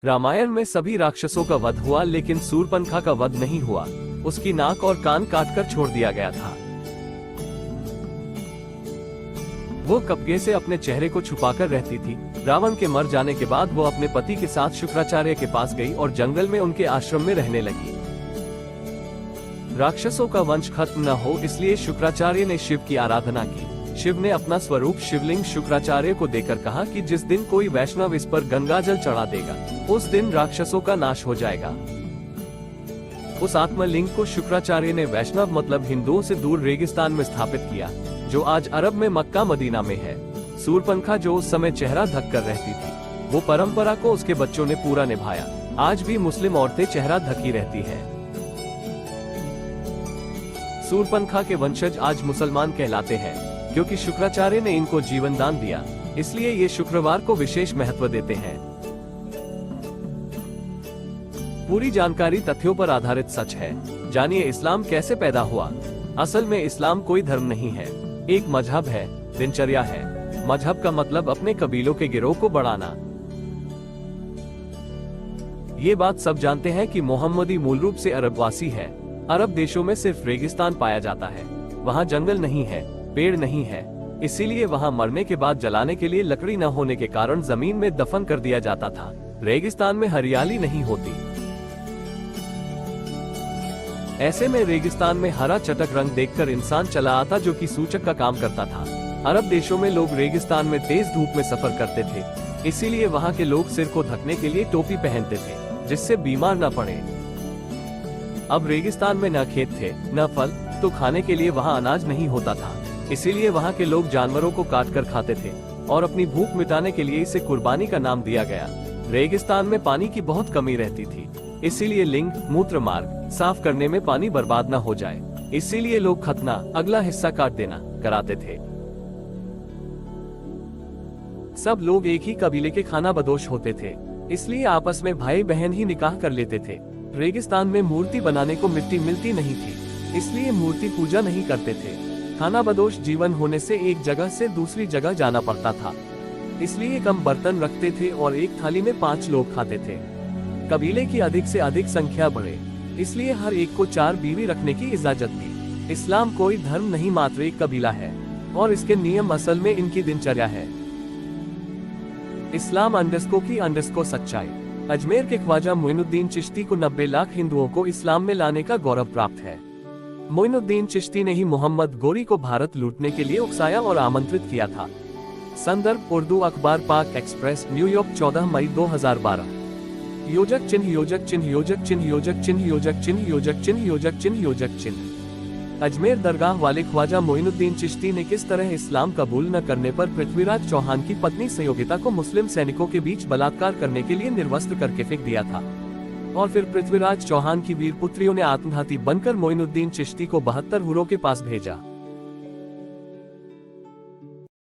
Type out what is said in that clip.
रामायण में सभी राक्षसों का वध हुआ, लेकिन सूर्पनखा का वध नहीं हुआ। उसकी नाक और कान काटकर छोड़ दिया गया था। वो कपड़े से अपने चेहरे को छुपाकर रहती थी। रावण के मर जाने के बाद वो अपने पति के साथ शुक्राचार्य के पास गई और जंगल में उनके आश्रम में रहने लगी। राक्षसों का वंश खत्म न हो, इसलिए शुक्राचार्य ने शिव की आराधना की। शिव ने अपना स्वरूप शिवलिंग शुक्राचार्य को देकर कहा कि जिस दिन कोई वैष्णव इस पर गंगा जल चढ़ा देगा, उस दिन राक्षसों का नाश हो जाएगा। उस आत्मलिंग को शुक्राचार्य ने वैष्णव मतलब हिंदुओं से दूर रेगिस्तान में स्थापित किया, जो आज अरब में मक्का मदीना में है। सूर्पनखा जो उस समय चेहरा ढक कर रहती थी, वो परंपरा को उसके बच्चों ने पूरा निभाया। आज भी मुस्लिम औरतें चेहरा ढकी रहती हैं। सूर्पनखा के वंशज आज मुसलमान कहलाते हैं, क्योंकि शुक्राचार्य ने इनको जीवन दान दिया, इसलिए ये शुक्रवार को विशेष महत्व देते हैं। पूरी जानकारी तथ्यों पर आधारित सच है। जानिए इस्लाम कैसे पैदा हुआ। असल में इस्लाम कोई धर्म नहीं है, एक मजहब है, दिनचर्या है। मजहब का मतलब अपने कबीलों के गिरोह को बढ़ाना। ये बात सब जानते हैं कि मोहम्मदी मूल रूप से अरबवासी है। अरब देशों में सिर्फ रेगिस्तान पाया जाता है। वहाँ जंगल नहीं है, पेड़ नहीं है, इसीलिए वहाँ मरने के बाद जलाने के लिए लकड़ी न होने के कारण जमीन में दफन कर दिया जाता था। रेगिस्तान में हरियाली नहीं होती। ऐसे में रेगिस्तान में हरा चटक रंग देखकर इंसान चला आता, जो कि सूचक का काम करता था। अरब देशों में लोग रेगिस्तान में तेज धूप में सफर करते थे, इसीलिए वहाँ के लोग सिर को ढकने के लिए टोपी पहनते थे, जिससे बीमार न पड़े। अब रेगिस्तान में न खेत थे न फल, तो खाने के लिए वहाँ अनाज नहीं होता था, इसीलिए वहाँ के लोग जानवरों को काट कर खाते थे और अपनी भूख मिटाने के लिए इसे कुर्बानी का नाम दिया गया। रेगिस्तान में पानी की बहुत कमी रहती थी, इसीलिए लिंग मूत्र मार्ग साफ करने में पानी बर्बाद न हो जाए, इसीलिए लोग खतना अगला हिस्सा काट देना कराते थे। सब लोग एक ही कबीले के खाना बदोश होते थे, इसलिए आपस में भाई बहन ही निकाह कर लेते थे। रेगिस्तान में मूर्ति बनाने को मिट्टी मिलती नहीं थी, इसलिए मूर्ति पूजा नहीं करते थे। खाना बदोश जीवन होने से एक जगह से दूसरी जगह जाना पड़ता था, इसलिए कम बर्तन रखते थे और एक थाली में 5 लोग खाते थे। कबीले की अधिक से अधिक संख्या बढ़े, इसलिए हर एक को 4 बीवी रखने की इजाजत दी। इस्लाम कोई धर्म नहीं, मात्र एक कबीला है और इसके नियम असल में इनकी दिनचर्या है। इस्लाम _ सच्चाई। अजमेर के ख्वाजा मोइनुद्दीन चिश्ती को 90 लाख हिंदुओं को इस्लाम में लाने का गौरव प्राप्त है। मोइनुद्दीन चिश्ती ने ही मोहम्मद गोरी को भारत लूटने के लिए उकसाया और आमंत्रित किया था। संदर्भ उर्दू अखबार पाक एक्सप्रेस, न्यूयॉर्क 14 मई 2012। योजक चिन्ह योजक चिन्ह योजक चिन्ह योजक चिन्ह योजक चिन्ह योजक चिन्ह योजक चिन्ह योजक चिन्ह। अजमेर दरगाह वाले ख्वाजा मोइनुद्दीन चिश्ती ने किस तरह इस्लाम कबूल न करने पर पृथ्वीराज चौहान की पत्नी संयोगिता को मुस्लिम सैनिकों के बीच बलात्कार करने के लिए निर्वस्त्र करके फेंक दिया था, और फिर पृथ्वीराज चौहान की वीर पुत्रियों ने आत्मघाती बनकर मोइनुद्दीन चिश्ती को 72 हुरों के पास भेजा।